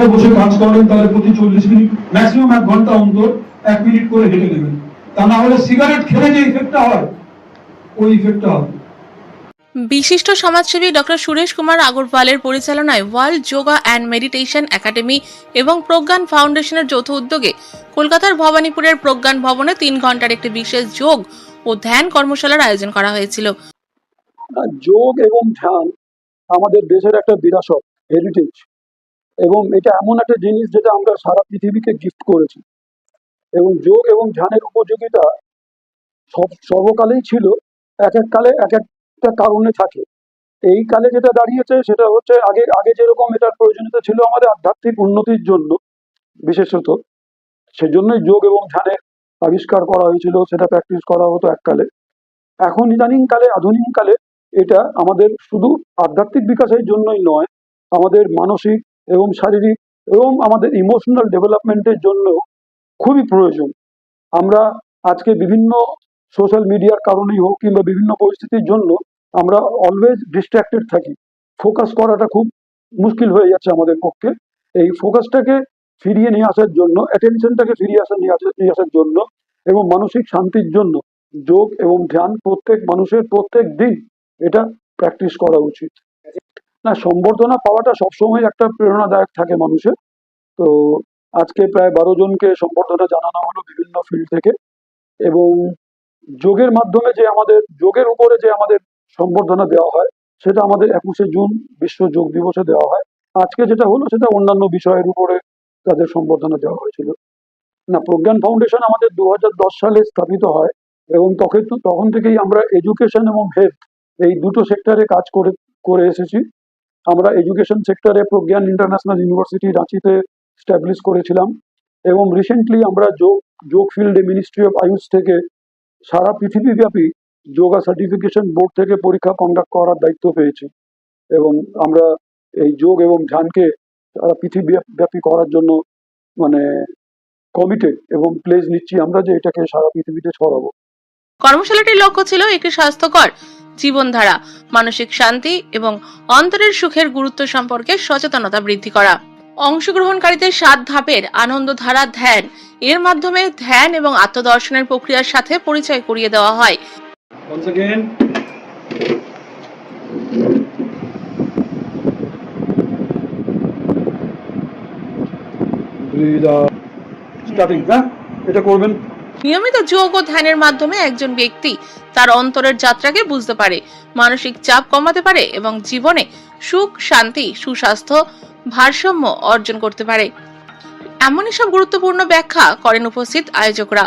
চেয়ারে বসে কাজ করেন তাহলে প্রতি 40 মিনিট ম্যাক্সিমাম 1 ঘন্টা অন্তর 1 মিনিট করে হেঁটে নেবেন। তা না হলে সিগারেট খেলে যে ইফেক্টটা হয় ওই ইফেক্টটা হবে। বিশিষ্ট সমাজসেবী ডক্টর সুরেশ কুমার আগরওয়ালের পরিচালনায় world yoga and meditation academy এবং প্রজ্ঞান ফাউন্ডেশনের যৌথ উদ্যোগে কলকাতার ভবানীপুরের প্রজ্ঞান ভবনে 3 ঘন্টার একটি বিশেষ যোগ ও ধ্যান কর্মশালার আয়োজন করা হয়েছিল। যোগ এবং ধ্যান আমাদের দেশের একটা বিরাসত, হেরিটেজ, এবং এটা এমন একটা জিনিস যেটা আমরা সারা পৃথিবীকে গিফট করেছি। এবং যোগ এবং ধ্যানের উপযোগিতা সর্বকালেই ছিল, এক এক কালে এক একটা কারণে থাকে। এই কালে যেটা দাঁড়িয়েছে সেটা হচ্ছে আগে যেরকম এটার প্রয়োজনীয়তা ছিল আমাদের আধ্যাত্মিক উন্নতির জন্য বিশেষত, সেজন্যই যোগ এবং ধ্যানের আবিষ্কার করা হয়েছিল, সেটা প্র্যাকটিস করা হতো এককালে। এখন ইদানিং কালে, আধুনিক কালে এটা আমাদের শুধু আধ্যাত্মিক বিকাশের জন্যই নয়, আমাদের মানসিক এবং শারীরিক এবং আমাদের ইমোশনাল ডেভেলপমেন্টের জন্য খুবই প্রয়োজন। আমরা আজকে বিভিন্ন সোশ্যাল মিডিয়ার কারণেই হোক কিংবা বিভিন্ন পরিস্থিতির জন্য আমরা অলওয়েজ ডিস্ট্র্যাক্টেড থাকি, ফোকাস করাটা খুব মুশকিল হয়ে যাচ্ছে আমাদের পক্ষে। এই ফোকাসটাকে ফিরিয়ে নিয়ে আসার জন্য, অ্যাটেনশনটাকে নিয়ে আসার জন্য এবং মানসিক শান্তির জন্য যোগ এবং ধ্যান প্রত্যেক মানুষের প্রত্যেক দিন এটা প্র্যাকটিস করা উচিত। না, সম্বর্ধনা পাওয়াটা সবসময় একটা প্রেরণাদায়ক থাকে মানুষের। তো আজকে প্রায় 12 জনকে সম্বর্ধনা জানানো হলো বিভিন্ন ফিল্ড থেকে, এবং যোগের মাধ্যমে যে আমাদের যোগের উপরে যে আমাদের সম্বর্ধনা দেওয়া হয় সেটা আমাদের 21শে জুন বিশ্ব যোগ দিবসে দেওয়া হয়। আজকে যেটা হলো সেটা অন্যান্য বিষয়ের উপরে তাদের সম্বর্ধনা দেওয়া হয়েছিল। না, প্রজ্ঞান ফাউন্ডেশন আমাদের 2010 সালে স্থাপিত হয়, এবং তখন থেকেই আমরা এডুকেশন এবং হেলথ এই দুটো সেক্টরে কাজ করে এসেছি। আমরা এডুকেশন সেক্টরে প্রজ্ঞান ইন্টারন্যাশনাল ইউনিভার্সিটি রাঁচিতে স্ট্যাবলিশ করেছিলাম, এবং রিসেন্টলি আমরা যোগ ফিল্ডে মিনিস্ট্রি অফ আয়ুষ থেকে সারা পৃথিবীব্যাপী যোগা সার্টিফিকেশন বোর্ড থেকে পরীক্ষা কন্ডাক্ট করার দায়িত্ব পেয়েছি, এবং আমরা এই যোগ এবং ধ্যানকে সারা পৃথিবীব্যাপী করার জন্য কমিটেড এবং প্লেজ নিচ্ছি আমরা যে এটাকে সারা পৃথিবীতে ছড়াবো। কর্মশালাটির লক্ষ্য ছিল একটি স্বাস্থ্যকর জীবনধারা, মানসিক শান্তি এবং অন্তরের সুখের গুরুত্ব সম্পর্কে সচেতনতা বৃদ্ধি করা। অংশগ্রহণকারীদের 7 ধাপের আনন্দধারা ধ্যান এর মাধ্যমে ধ্যান এবং আত্মদর্শনের প্রক্রিয়ার সাথে পরিচয় করিয়ে দেওয়া হয়। Once again, breathe out. Starting, এটা করবেন। নিয়মিত যোগ ও ধ্যানের মাধ্যমে একজন ব্যক্তি তার অন্তরের যাত্রাকে বুঝতে পারে, মানসিক চাপ কমাতে পারে এবং জীবনে সুখ, শান্তি, সুস্বাস্থ্য, ভারসাম্য অর্জন করতে পারে। এমনই সব গুরুত্বপূর্ণ ব্যাখ্যা করেন উপস্থিত আয়োজকরা।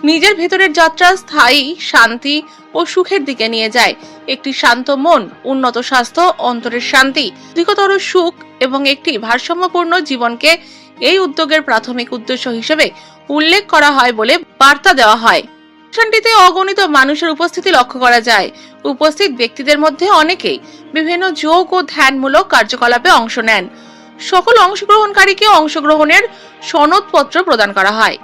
নিজের ভেতরের যাত্রা স্থায়ী শান্তি ও সুখের দিকে নিয়ে যায়। একটি শান্ত মন, উন্নত স্বাস্থ্য, অন্তরের শান্তি, দীর্ঘতর সুখ এবং একটি ভারসাম্যপূর্ণ জীবনকে এই উদ্যোগের প্রাথমিক উদ্দেশ্য হিসেবে উল্লেখ করা হয় বলে বার্তা দেওয়া হয়। অনুষ্ঠানটিতে অগণিত মানুষের উপস্থিতি লক্ষ্য করা যায়। উপস্থিত ব্যক্তিদের মধ্যে অনেকেই বিভিন্ন যোগ ও ধ্যানমূলক কার্যকলাপে অংশ নেন। সকল অংশগ্রহণকারীকে অংশগ্রহণের সনদপত্র প্রদান করা হয়।